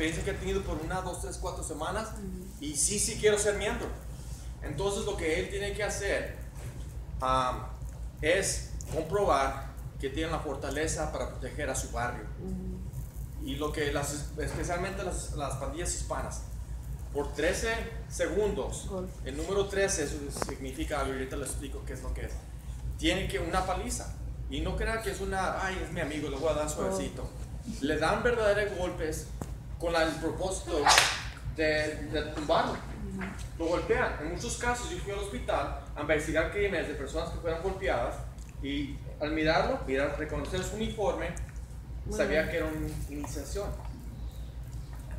experiencia que he tenido por 1, 2, 3, 4 semanas y sí quiero ser miembro. Entonces lo que él tiene que hacer es comprobar que tiene la fortaleza para proteger a su barrio. Y lo que especialmente las pandillas hispanas, por 13 segundos, el número 13, eso significa algo, ahorita les explico qué es lo que es. Tienen que una paliza. Y no crean que es ay, es mi amigo, le voy a dar suavecito. Le dan verdaderos golpes con el propósito de tumbarlo. Lo golpean. En muchos casos yo fui al hospital a investigar crímenes de personas que fueron golpeadas y al mirarlo, reconocer su uniforme, sabía que era una iniciación.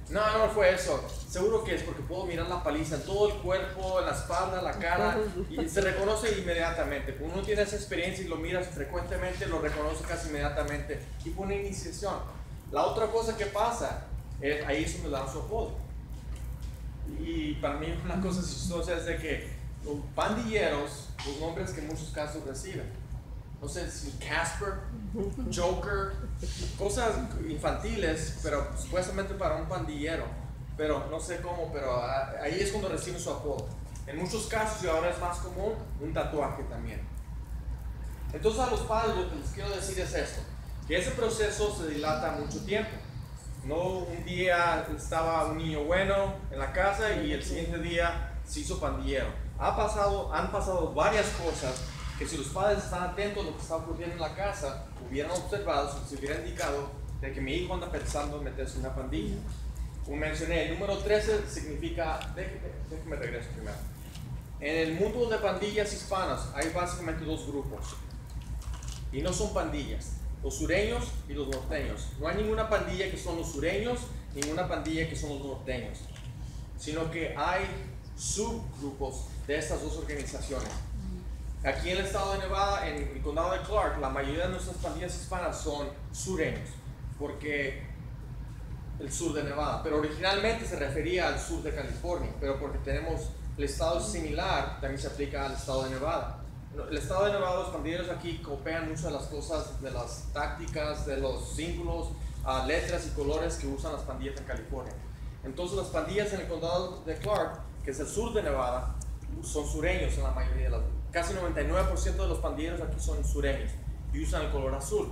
No fue eso. Seguro que es porque puedo mirar la paliza en todo el cuerpo, en la espalda, la cara, y se reconoce inmediatamente. Cuando uno tiene esa experiencia y lo miras frecuentemente, lo reconoce casi inmediatamente. Y fue una iniciación. La otra cosa que pasa, ahí es donde le dan su apodo. Y para mí una cosa chistosa es de que los pandilleros, los nombres que en muchos casos reciben, no sé si Casper, Joker, cosas infantiles, pero supuestamente para un pandillero, pero no sé cómo, pero ahí es cuando reciben su apodo. En muchos casos, y ahora es más común, un tatuaje también. Entonces a los padres lo que les quiero decir es esto, que ese proceso se dilata mucho tiempo. No un día estaba un niño bueno en la casa y el siguiente día se hizo pandillero. Han pasado varias cosas que si los padres están atentos a lo que está ocurriendo en la casa, hubieran observado, se hubiera indicado de que mi hijo anda pensando en meterse en una pandilla. Como mencioné, el número 13 significa, déjeme regreso primero. En el mundo de pandillas hispanas hay básicamente dos grupos, y no son pandillas, los sureños y los norteños. No hay ninguna pandilla que son los sureños, ninguna pandilla que son los norteños, sino que hay subgrupos de estas dos organizaciones. Aquí en el estado de Nevada, en el condado de Clark, la mayoría de nuestras pandillas hispanas son sureños, porque el sur de Nevada, pero originalmente se refería al sur de California, pero porque tenemos el estado similar, también se aplica al estado de Nevada. El estado de Nevada, los pandilleros aquí copian mucho de las cosas, de las tácticas, de los símbolos, letras y colores que usan las pandillas en California. Entonces las pandillas en el condado de Clark, que es el sur de Nevada, son sureños en la mayoría de las veces. Casi 99% de los pandilleros aquí son sureños y usan el color azul.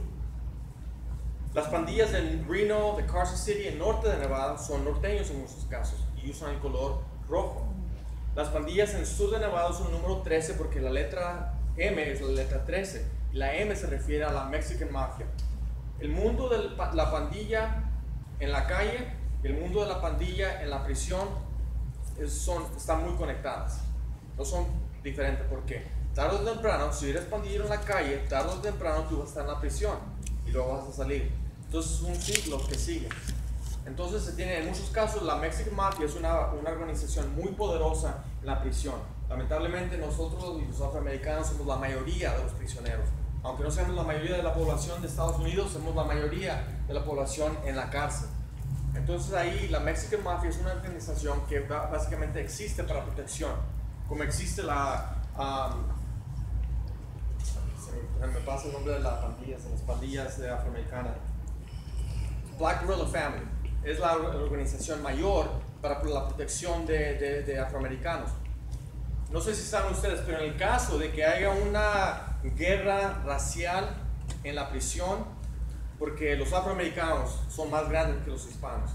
Las pandillas en Reno, de Carson City, el norte de Nevada, son norteños en muchos casos y usan el color rojo. Las pandillas en el sur de Nevada son el número 13 porque la letra M es la letra 13 y la M se refiere a la Mexican Mafia. El mundo de la pandilla en la calle y el mundo de la pandilla en la prisión están muy conectadas. No son diferentes porque tarde o temprano, si eres pandillero en la calle, tarde o temprano tú vas a estar en la prisión y luego vas a salir. Entonces es un ciclo que sigue. Entonces se tiene, en muchos casos, la Mexican Mafia es una organización muy poderosa en la prisión. Lamentablemente nosotros los afroamericanos somos la mayoría de los prisioneros. Aunque no seamos la mayoría de la población de Estados Unidos, somos la mayoría de la población en la cárcel. Entonces ahí la Mexican Mafia es una organización que básicamente existe para protección. Como existe me pasa el nombre de las pandillas afroamericanas. Black Guerrilla Family es la organización mayor para la protección de afroamericanos. No sé si saben ustedes, pero en el caso de que haya una guerra racial en la prisión, porque los afroamericanos son más grandes que los hispanos,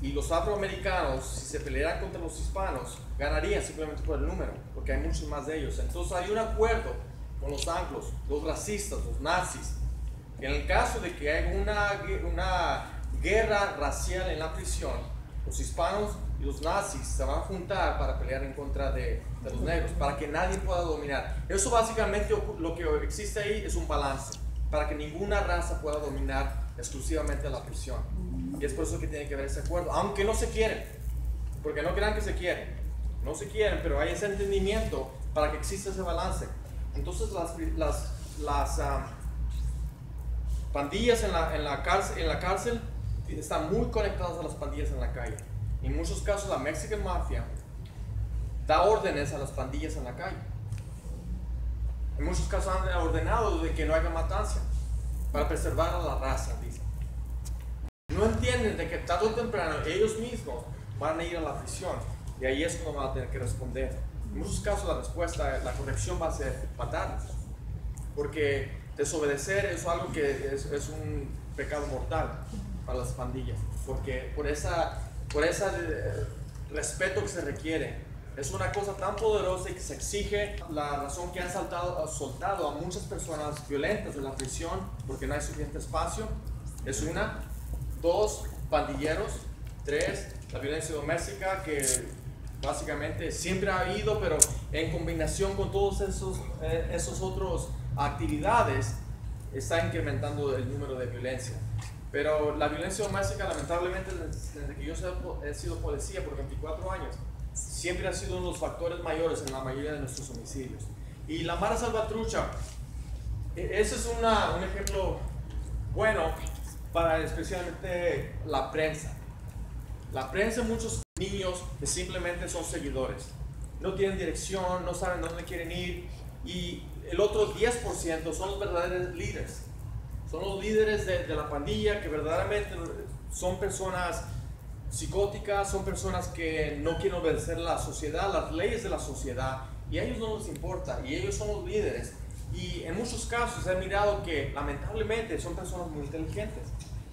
y los afroamericanos, si se pelearan contra los hispanos, ganarían simplemente por el número, porque hay muchos más de ellos. Entonces hay un acuerdo con los anglos, los racistas, los nazis, que en el caso de que haya una guerra racial en la prisión, los hispanos y los nazis se van a juntar para pelear en contra de los negros, para que nadie pueda dominar. Eso básicamente lo que existe ahí es un balance, para que ninguna raza pueda dominar exclusivamente la prisión. Y es por eso que tiene que haber ese acuerdo, aunque no se quieren, porque no crean que se quieren, no se quieren, pero hay ese entendimiento para que exista ese balance. Entonces las pandillas en la cárcel están muy conectadas a las pandillas en la calle. En muchos casos la Mexican Mafia da órdenes a las pandillas en la calle. En muchos casos han ordenado de que no haya matanza para preservar a la raza, dice. No entienden de que tarde o temprano ellos mismos van a ir a la prisión, y ahí es cuando van a tener que responder. En muchos casos la respuesta, la corrección va a ser matarlos, porque desobedecer es algo que es un pecado mortal para las pandillas, porque por ese respeto que se requiere, es una cosa tan poderosa y que se exige. La razón que han soltado a muchas personas violentas de la prisión, porque no hay suficiente espacio, es una. 2, pandilleros. 3, la violencia doméstica, que básicamente siempre ha habido, pero en combinación con todos esos otros actividades está incrementando el número de violencia. Pero la violencia doméstica, lamentablemente, desde que yo he sido policía por 24 años, siempre ha sido uno de los factores mayores en la mayoría de nuestros homicidios. Y la Mara Salvatrucha, ese es un ejemplo bueno para especialmente la prensa. La prensa, muchos niños que simplemente son seguidores, no tienen dirección, no saben dónde quieren ir, y el otro 10% son los verdaderos líderes. Son los líderes de la pandilla, que verdaderamente son personas psicóticas, son personas que no quieren obedecer la sociedad, las leyes de la sociedad, y a ellos no les importa, y ellos son los líderes. Y en muchos casos he mirado que lamentablemente son personas muy inteligentes,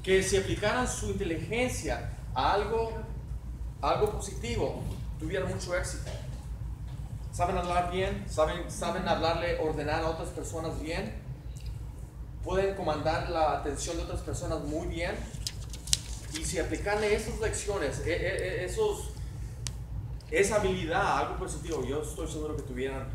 que si aplicaran su inteligencia a algo positivo, tuvieran mucho éxito. Saben hablar bien, saben ordenar a otras personas bien, pueden comandar la atención de otras personas muy bien, y si aplican esas lecciones, esa habilidad a algo positivo, yo estoy seguro que tuvieran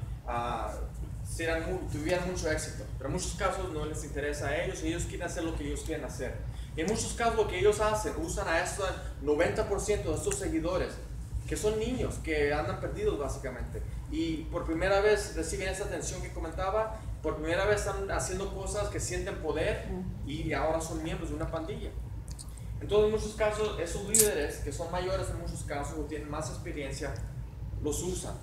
mucho éxito. Pero en muchos casos no les interesa a ellos, ellos quieren hacer lo que ellos quieren hacer. Y en muchos casos lo que ellos hacen, usan a este 90% de estos seguidores, que son niños que andan perdidos básicamente, y por primera vez reciben esa atención que comentaba, por primera vez están haciendo cosas que sienten poder, y ahora son miembros de una pandilla. Entonces en muchos casos esos líderes, que son mayores en muchos casos o tienen más experiencia, los usan.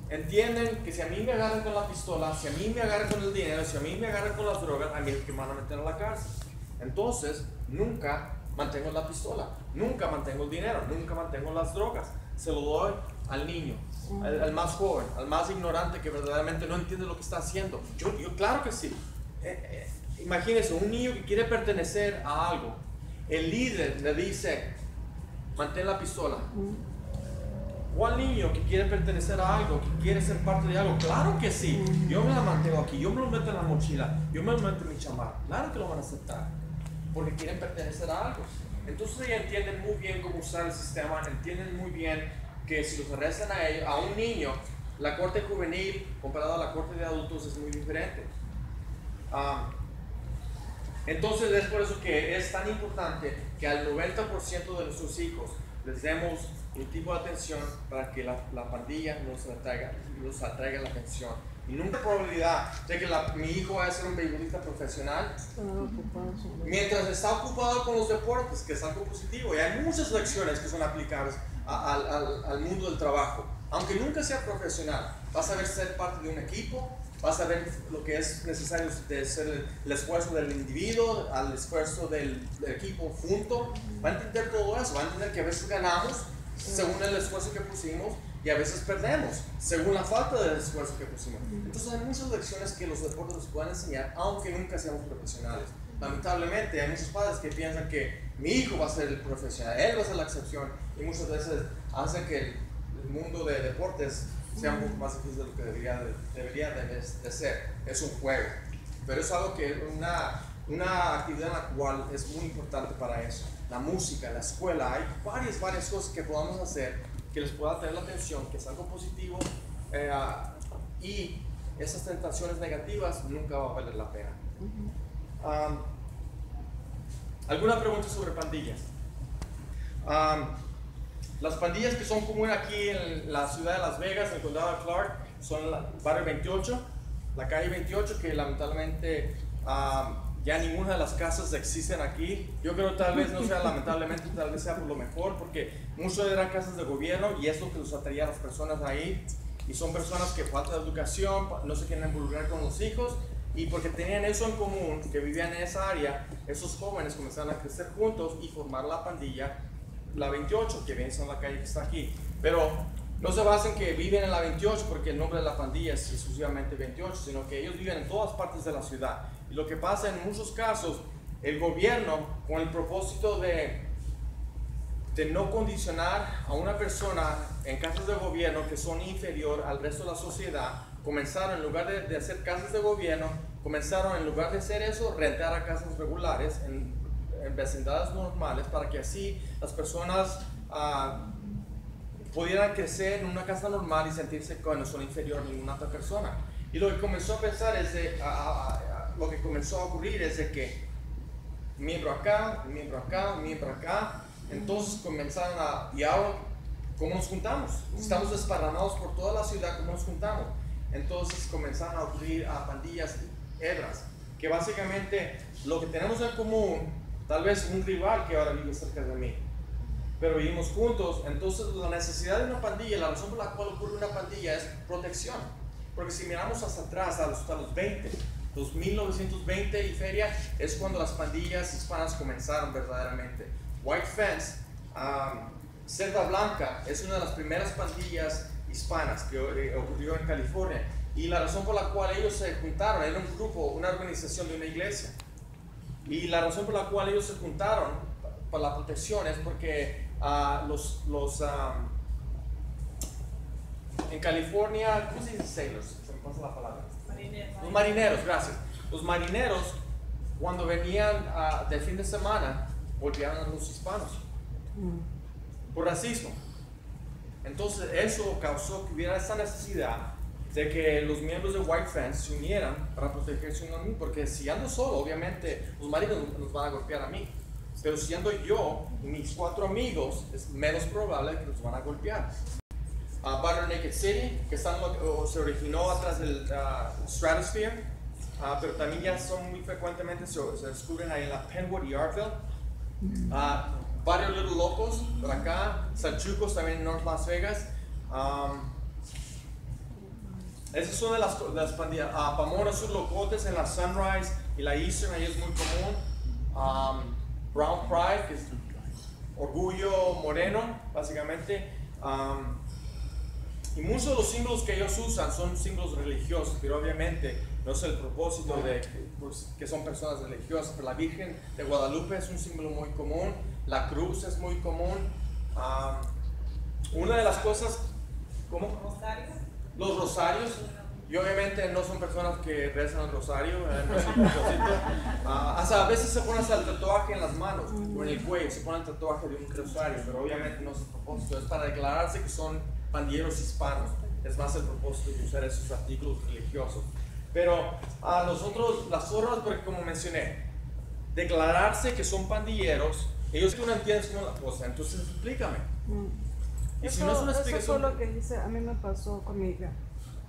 Entienden que si a mí me agarran con la pistola, si a mí me agarran con el dinero, si a mí me agarran con las drogas, a mí es que me van a meter a la cárcel. Entonces nunca mantengo la pistola, nunca mantengo el dinero, nunca mantengo las drogas. Se lo doy al niño, al más joven, al más ignorante, que verdaderamente no entiende lo que está haciendo. Yo claro que sí. Imagínense, un niño que quiere pertenecer a algo, el líder le dice, mantén la pistola. O al niño que quiere pertenecer a algo, que quiere ser parte de algo, claro que sí. Yo me la mantengo aquí, yo me lo meto en la mochila, yo me lo meto en mi chamarra. Claro que lo van a aceptar, porque quieren pertenecer a algo. Entonces ellos entienden muy bien cómo usar el sistema, entienden muy bien que si los arrestan a un niño, la corte juvenil comparada a la corte de adultos es muy diferente. Entonces es por eso que es tan importante que al 90% de nuestros hijos les demos un tipo de atención para que la pandilla nos atraiga la atención. Y nunca hay probabilidad de que mi hijo vaya a ser un beisbolista profesional mientras está ocupado con los deportes, que es algo positivo. Y hay muchas lecciones que son aplicables al mundo del trabajo. Aunque nunca sea profesional, vas a ver ser parte de un equipo, vas a ver lo que es necesario de ser el esfuerzo del individuo, al esfuerzo del equipo junto. Va a entender todo eso, va a entender que a veces ganamos según el esfuerzo que pusimos y a veces perdemos según la falta del esfuerzo que pusimos. Entonces hay muchas lecciones que los deportes nos pueden enseñar, aunque nunca seamos profesionales. Lamentablemente hay muchos padres que piensan que mi hijo va a ser el profesional, él va a ser la excepción, y muchas veces hacen que el mundo de deportes sea un poco más difícil de lo que debería de ser. Es un juego, pero es algo que una actividad en la cual es muy importante para eso. La música, la escuela, hay varias cosas que podamos hacer que les pueda tener la atención, que es algo positivo, y esas tentaciones negativas nunca va a valer la pena. ¿Alguna pregunta sobre pandillas? Las pandillas que son comunes aquí en la ciudad de Las Vegas, en el condado de Clark, son la barrio 28, la calle 28, que lamentablemente ya ninguna de las casas existen aquí. Yo creo que tal vez no sea lamentablemente, tal vez sea por lo mejor, porque muchas eran casas de gobierno y es lo que los atraía a las personas ahí. Y son personas que falta de educación, no se quieren involucrar con los hijos, Y porque tenían eso en común, que vivían en esa área, esos jóvenes comenzaron a crecer juntos y formar la pandilla, la 28, que viene siendo la calle que está aquí. Pero no se basen que viven en la 28 porque el nombre de la pandilla es exclusivamente 28, sino que ellos viven en todas partes de la ciudad. Y lo que pasa en muchos casos, el gobierno, con el propósito de no condicionar a una persona en casas de gobierno que son inferior al resto de la sociedad, comenzaron, en lugar de hacer casas de gobierno, comenzaron, en lugar de hacer eso, rentar a casas regulares en vecindades normales, para que así las personas pudieran crecer en una casa normal y sentirse que no son inferior a ninguna otra persona. Y lo que comenzó a pensar es lo que comenzó a ocurrir es de que miembro acá, miembro acá, miembro acá. Entonces comenzaron y ahora, ¿cómo nos juntamos? Estamos desparramados por toda la ciudad, ¿cómo nos juntamos? Entonces comenzaron a ocurrir a pandillas hebras, que básicamente lo que tenemos en común, tal vez un rival que ahora vive cerca de mí, pero vivimos juntos. Entonces la necesidad de una pandilla, la razón por la cual ocurre una pandilla es protección, porque si miramos hacia atrás, hasta los 20, los 1920 y feria, es cuando las pandillas hispanas comenzaron verdaderamente. White Fence, Cerda Blanca, es una de las primeras pandillas hispanas que ocurrió en California, y la razón por la cual ellos se juntaron, era un grupo, una organización de una iglesia, y la razón por la cual ellos se juntaron para la protección es porque en California, ¿cómo se dice sailors? Se me pasa la palabra. Los marineros, gracias. Los marineros, cuando venían del fin de semana, golpeaban a los hispanos por racismo. Entonces eso causó que hubiera esa necesidad de que los miembros de White Fence se unieran para protegerse uno a mí, porque si ando solo, obviamente los maridos nos van a golpear a mí, pero si ando yo y mis 4 amigos, es menos probable que nos van a golpear. Butter Naked City, que se originó atrás del Stratosphere, pero también ya son muy frecuentemente, se descubren ahí en la Penwood y Arville. Barrio Little Locos, por acá, Salchucos también en North Las Vegas. Esas son de las pandillas. Pomona Sur Locotes en la Sunrise y la Eastern, ahí es muy común. Brown Pride, que es orgullo moreno, básicamente. Y muchos de los símbolos que ellos usan son símbolos religiosos, pero obviamente no es el propósito de que son personas religiosas. Pero la Virgen de Guadalupe es un símbolo muy común, la cruz es muy común. Una de las cosas, ¿cómo? Los rosarios, y obviamente no son personas que rezan el rosario, no es un propósito. Hasta a veces se ponen hasta el tatuaje en las manos o en el cuello, se ponen el tatuaje de un rosario, pero obviamente no es el propósito, es para declararse que son pandilleros hispanos. Es más el propósito de usar esos artículos religiosos. Pero nosotros, las formas, porque como mencioné, declararse que son pandilleros, ellos que no entienden cómo la cosa, entonces explícame. Y si no es una explicación, eso fue lo que dice, a mí me pasó con mi hija.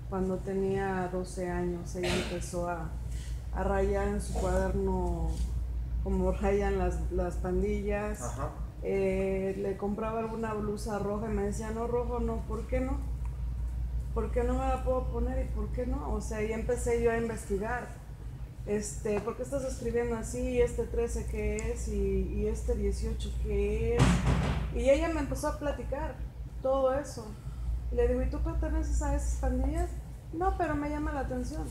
Cuando tenía 12 años, ella empezó a rayar en su cuaderno como rayan las pandillas. ajá, Le compraba alguna blusa roja y me decía, no, rojo no, ¿por qué no? ¿Por qué no me la puedo poner y por qué no? O sea, y empecé yo a investigar. ¿Por qué estás escribiendo así? ¿Este 13 qué es? ¿Y este 18 qué es? Y ella me empezó a platicar todo eso. Y le digo, ¿y tú perteneces a esas pandillas? No, pero me llama la atención.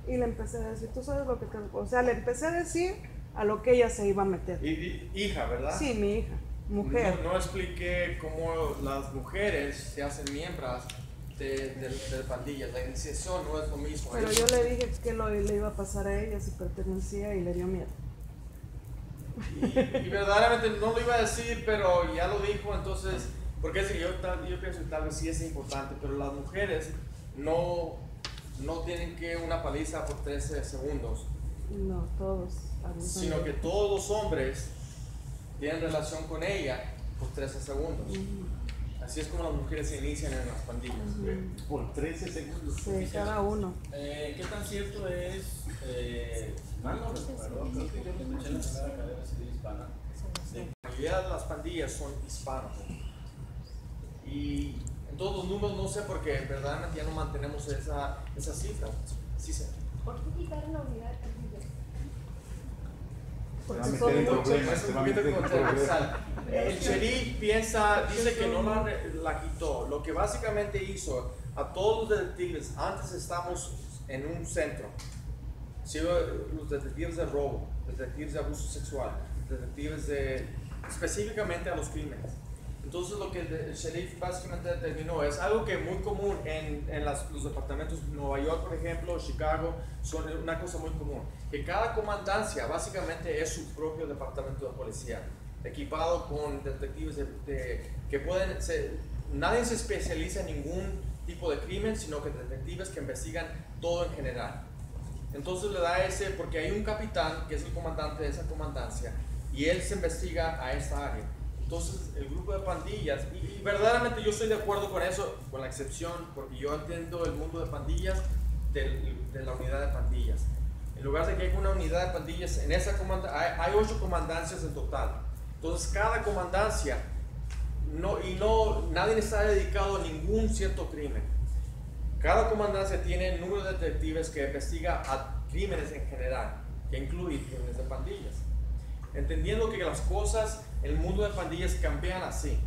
Y le empecé a decir, ¿tú sabes lo que te...? O sea, le empecé a decir a lo que ella se iba a meter. hija, ¿verdad? Sí, mi hija, mujer. No expliqué cómo las mujeres se hacen miembros de pandillas. La iniciación no es lo mismo. Pero yo le dije que le iba a pasar a ella si pertenecía y le dio miedo. Y verdaderamente no lo iba a decir, pero ya lo dijo, entonces, porque yo pienso que tal vez sí es importante, pero las mujeres no tienen que una paliza por 13 segundos. No, todos. Sino que todos los hombres tienen relación con ella por 13 segundos. Así es como las mujeres se inician en las pandillas. Por 13 segundos. Sí, cada uno. ¿Qué tan cierto es? Mal no recuerdo, creo que yo lo escuché en la primera cadena civil hispana. La mayoría de las pandillas son hispanos. Y en todos los números no sé porque verdaderamente ya no mantenemos esa cifra. Sí sé. ¿Por qué quitaron la unidad de pandillas? Porque Se son va a meter en muchos. problemas, Es se un va a poquito meter en controversial. problemas. El sheriff dice que no la quitó. Lo que básicamente hizo a todos los detectives, antes estamos en un centro, ¿sí? Los detectives de robo, detectives de abuso sexual, detectives específicamente a los crímenes. Entonces lo que el sheriff básicamente determinó es algo que es muy común en los departamentos de Nueva York, por ejemplo, Chicago, son una cosa muy común, que cada comandancia básicamente es su propio departamento de policía, equipado con detectives que pueden ser, nadie se especializa en ningún tipo de crimen, sino que detectives que investigan todo en general. Entonces le da porque hay un capitán que es el comandante de esa comandancia y él se investiga a esta área. Entonces el grupo de pandillas, y verdaderamente yo estoy de acuerdo con eso, con la excepción, porque yo entiendo el mundo de pandillas de la unidad de pandillas. En lugar de que haya una unidad de pandillas, en esa hay 8 comandancias en total. Entonces cada comandancia, nadie está dedicado a ningún cierto crimen. Cada comandancia tiene un número de detectives que investiga a crímenes en general, que incluye crímenes de pandillas. Entendiendo que las cosas en el mundo de pandillas cambian así.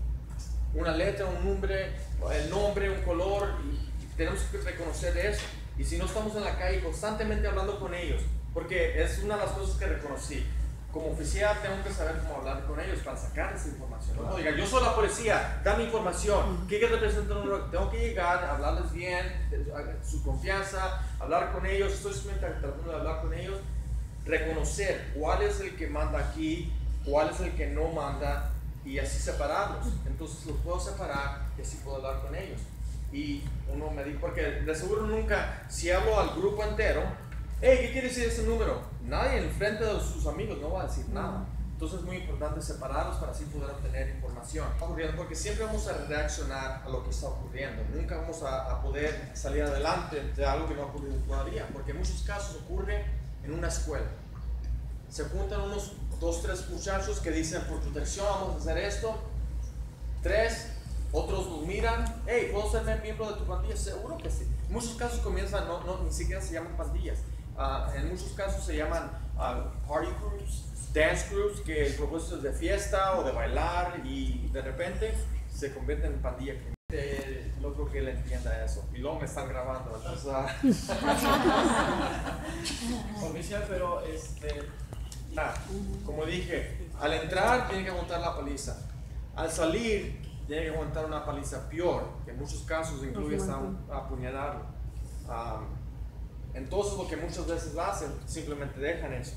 Una letra, un nombre, el nombre, un color, y tenemos que reconocer eso. Y si no estamos en la calle constantemente hablando con ellos, porque es una de las cosas que reconocí. Como oficial tengo que saber cómo hablar con ellos para sacar esa información. No diga, yo soy la policía, dame información. ¿Qué representa un error? Tengo que llegar, hablarles bien, su confianza, hablar con ellos. Estoy simplemente tratando de hablar con ellos, reconocer cuál es el que manda aquí, cuál es el que no manda y así separarlos. Entonces los puedo separar y así puedo hablar con ellos. Y uno me dice, porque de seguro nunca, si hablo al grupo entero, hey, ¿qué quiere decir ese número? Nadie en frente de sus amigos no va a decir nada. Entonces es muy importante separarlos para así poder obtener información. Porque siempre vamos a reaccionar a lo que está ocurriendo. Nunca vamos a poder salir adelante de algo que no ha ocurrido todavía. Porque en muchos casos ocurre en una escuela. Se juntan unos 2, 3 muchachos que dicen, por protección vamos a hacer esto. 3, otros los miran, hey, ¿puedo ser miembro de tu pandilla? Seguro que sí. En muchos casos comienzan, ni siquiera se llaman pandillas. En muchos casos se llaman party groups, dance groups, que el propósito es de fiesta o de bailar y de repente se convierten en pandilla. No creo que él entienda eso. Y luego me están grabando. Entonces, Oficial, pero como dije, al entrar tiene que aguantar la paliza. Al salir tiene que aguantar una paliza peor, que en muchos casos incluye hasta apuñalarlo. Entonces lo que muchas veces hacen, simplemente dejan eso.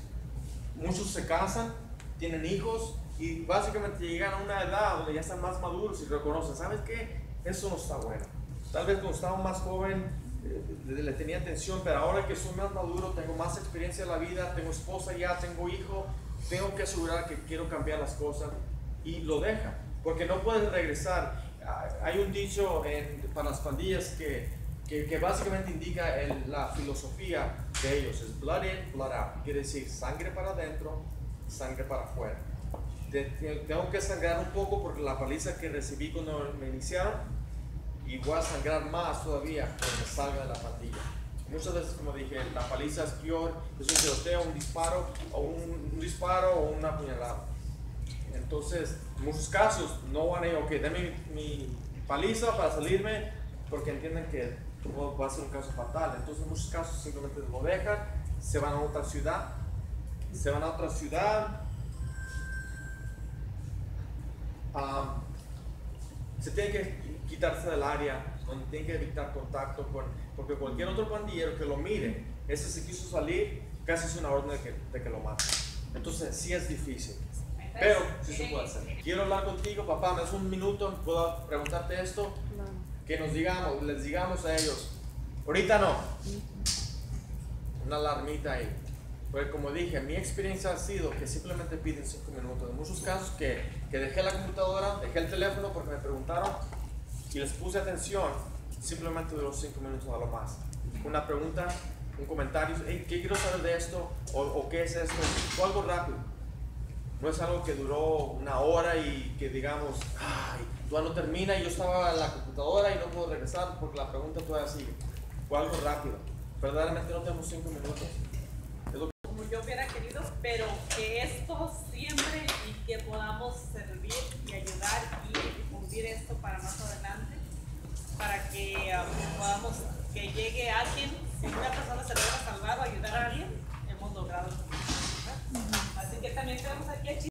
Muchos se casan, tienen hijos y básicamente llegan a una edad donde ya están más maduros y reconocen, ¿sabes qué? Eso no está bueno. Tal vez cuando estaba más joven le tenía atención, pero ahora que soy más maduro, tengo más experiencia en la vida, tengo esposa ya, tengo hijo, tengo que asegurar que quiero cambiar las cosas y lo dejan, porque no puedes regresar. Hay un dicho para las pandillas que básicamente indica la filosofía de ellos, es blood in, blood out. Quiere decir sangre para adentro, sangre para afuera. Tengo que sangrar un poco porque la paliza que recibí cuando me iniciaron, y voy a sangrar más todavía cuando me salga de la pandilla. Muchas veces, como dije, la paliza es peor, es un tiroteo, un disparo o una apuñalada. Entonces, en muchos casos no van a ir, ok, dame mi paliza para salirme, porque entienden que va a ser un caso fatal. Entonces, en muchos casos simplemente lo dejan, se van a otra ciudad, se tienen que quitarse del área donde tienen que evitar contacto porque cualquier otro pandillero que lo mire, ese se quiso salir, casi es una orden de que lo maten. Entonces sí es difícil, pero sí se puede hacer. Quiero hablar contigo, papá, me das un minuto, puedo preguntarte esto, que les digamos a ellos, ahorita no, una alarmita ahí. Porque como dije, mi experiencia ha sido que simplemente piden 5 minutos. En muchos casos que dejé la computadora, dejé el teléfono porque me preguntaron y les puse atención, simplemente duró 5 minutos a lo más. Una pregunta, un comentario, hey, ¿qué quiero saber de esto? ¿O qué es esto? O algo rápido. No es algo que duró una hora y que digamos, ay, todavía no termina y yo estaba en la computadora y no puedo regresar porque la pregunta todavía sigue. Fue algo rápido. verdaderamente no tenemos 5 minutos. Es lo que Como yo hubiera querido, pero que esto siempre y que podamos servir y ayudar y difundir esto para más adelante, para que podamos, que llegue